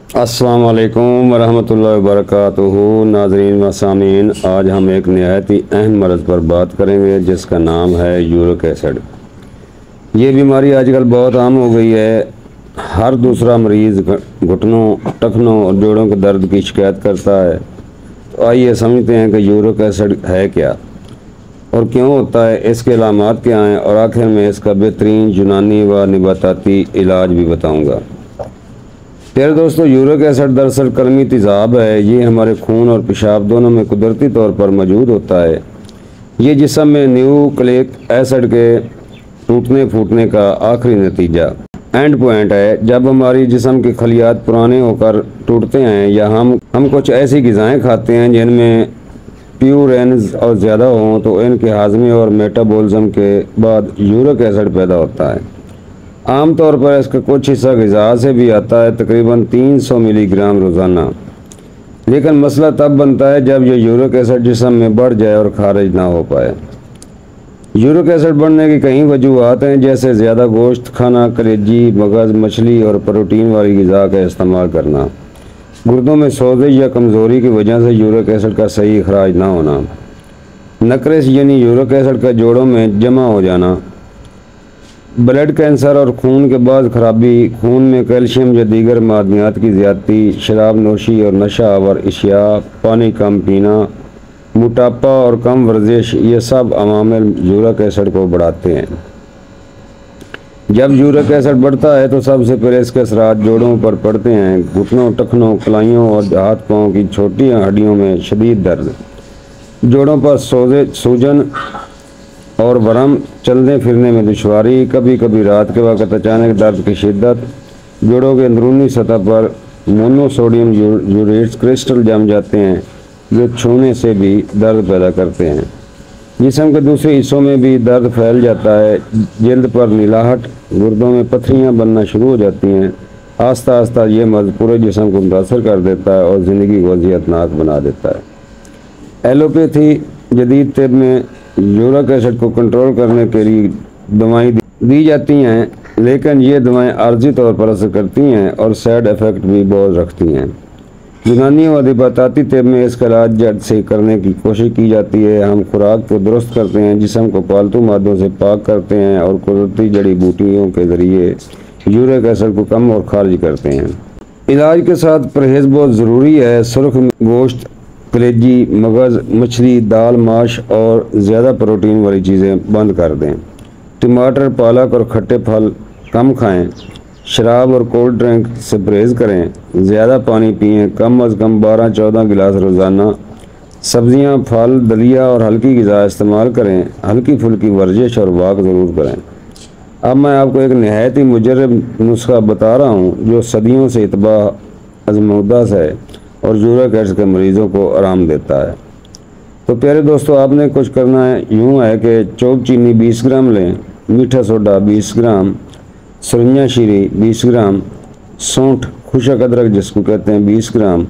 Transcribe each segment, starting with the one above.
अस्सलाम वालेकुम वरहमतुल्लाहि वबरकातुहू। नाज़रीन व सामीन, आज हम एक नहायत ही अहम मर्ज़ पर बात करेंगे जिसका नाम है यूरिक एसिड। ये बीमारी आजकल बहुत आम हो गई है। हर दूसरा मरीज़ घुटनों, टखनों और जोड़ों के दर्द की शिकायत करता है। तो आइए समझते हैं कि यूरिक एसिड है क्या और क्यों होता है, इसके अलामात क्या हैं और आखिर में इसका बेहतरीन यूनानी व नबाताती इलाज भी बताऊँगा। प्यारे दोस्तों, यूरिक एसिड दरअसल कलमी तेज़ाब है। ये हमारे खून और पेशाब दोनों में कुदरती तौर पर मौजूद होता है। ये जिस्म में न्यूक्लिक एसिड के टूटने फूटने का आखिरी नतीजा एंड पॉइंट है। जब हमारी जिस्म के खलियात पुराने होकर टूटते हैं या हम कुछ ऐसी ग़िज़ाएँ खाते हैं जिनमें प्यूरेंस और ज़्यादा हों, तो इनके हाजमे और मेटाबॉलिज्म के बाद यूरिक एसिड पैदा होता है। आम तौर पर इसका कुछ हिस्सा ग़िज़ा से भी आता है, तकरीबन 300 मिलीग्राम रोज़ाना। लेकिन मसला तब बनता है जब यह यूरिक एसिड जिस्म में बढ़ जाए और खारिज ना हो पाए। यूरिक एसिड बढ़ने की कई वजूहात हैं, जैसे ज़्यादा गोश्त खाना, कलेजी, मगज़, मछली और प्रोटीन वाली ग़िज़ा का इस्तेमाल करना, गुर्दों में सोजिश या कमज़ोरी की वजह से यूरिक एसिड का सही अखराज ना होना, नकरेस यानी यूरिक एसिड का जोड़ों में जमा हो जाना, ब्लड कैंसर और खून के बाद खराबी, खून में कैल्शियम या दीगर मादनियात की ज़्यादती, शराब नोशी और नशा आवर अशिया, पानी कम पीना, मोटापा और कम वर्जिश, ये सब अवामिल यूरिक एसिड को बढ़ाते हैं। जब यूरिक एसिड बढ़ता है तो सबसे पहले इसके असरात जोड़ों पर पड़ते हैं। घुटनों, टखनों, कलाइयों और हाथ पाँव की छोटी हड्डियों में शदीद दर्द, जोड़ों पर सूजन और वरम, चलने फिरने में दुश्वारी, कभी कभी रात के वक्त अचानक दर्द की शिद्दत, जोड़ों के अंदरूनी सतह पर मोनोसोडियम यूरेट क्रिस्टल जम जाते हैं जो छूने से भी दर्द पैदा करते हैं। जिस्म के दूसरे हिस्सों में भी दर्द फैल जाता है। जल्द पर नीलाहट, गुर्दों में पथरियां बनना शुरू हो जाती हैं। आस्ता आस्ता ये मर्ज़ पूरे जिस्म को मुतासर कर देता है और ज़िंदगी को अज़ियतनाक बना देता है। एलोपैथी जदीद तिब में यूरिक एसिड को कंट्रोल करने के लिए दवाएं दी जाती हैं, लेकिन ये दवाएं आर्जी तौर पर असर करती हैं और साइड इफ़ेक्ट भी बहुत रखती हैं। यूनानी और नबाताती तिब में इसका इलाज जड़ से करने की कोशिश की जाती है। हम खुराक को दुरुस्त करते हैं, जिस्म को पालतू मादों से पाक करते हैं और कुदरती जड़ी बूटियों के ज़रिए यूरिक एसिड को कम और खारिज करते हैं। इलाज के साथ परहेज़ बहुत ज़रूरी है। सुर्ख गोश्त, कलेजी, मगज़, मछली, दाल, माश और ज़्यादा प्रोटीन वाली चीज़ें बंद कर दें। टमाटर, पालक और खट्टे फल कम खाएं। शराब और कोल्ड ड्रिंक से परहेज़ करें। ज़्यादा पानी पिएं, कम अज़ कम 12-14 गिलास रोज़ाना। सब्ज़ियाँ, फल, दलिया और हल्की ग़िज़ा इस्तेमाल करें। हल्की फुल्की वर्जिश और वॉक ज़रूर करें। अब मैं आपको एक नहायत ही मुजर्रब नुस्खा बता रहा हूँ जो सदियों से इत्बाह आज़मूदा है और यूरिक एसिड के मरीज़ों को आराम देता है। तो प्यारे दोस्तों, आपने कुछ करना है, यूँ है कि चौक चीनी 20 ग्राम लें, मीठा सोडा 20 ग्राम, सुरंजा शीरी 20 ग्राम, सौंठ, खुशक अदरक जिसको कहते हैं 20 ग्राम,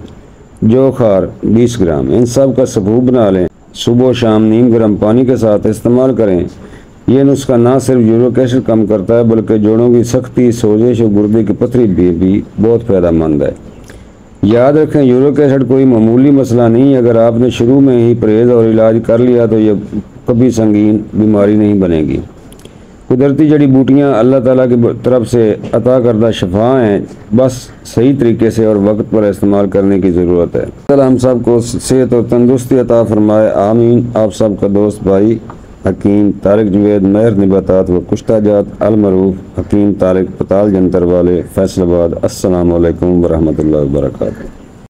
जौ खार 20 ग्राम, इन सब का सबूत बना लें। सुबह शाम नीम गर्म पानी के साथ इस्तेमाल करें। यह नुस्खा ना सिर्फ यूरिक एसिड कम करता है बल्कि जोड़ों की सख्ती, सोजिश और गुर्दे की पथरी भी बहुत फ़ायदेमंद है। याद रखें, यूरिक एसिड कोई मामूली मसला नहीं। अगर आपने शुरू में ही परहेज़ और इलाज कर लिया तो यह कभी संगीन बीमारी नहीं बनेगी। कुदरती जड़ी बूटियाँ अल्लाह ताला की तरफ से अता करदा शफा हैं, बस सही तरीके से और वक्त पर इस्तेमाल करने की ज़रूरत है। अल्लाह हम सब को सेहत और तंदुरुस्ती अता फरमाए, आमीन। आप सब का दोस्त भाई हकीम तारिक जुवैद, महर नबातात व कुश्ताजात अलमरूफ हकीम तारिक, पताल जंतर वाले, फैसलाबाद। अस्सलामु अलैकुम वरहमतुल्लाहि वबरकातुहू।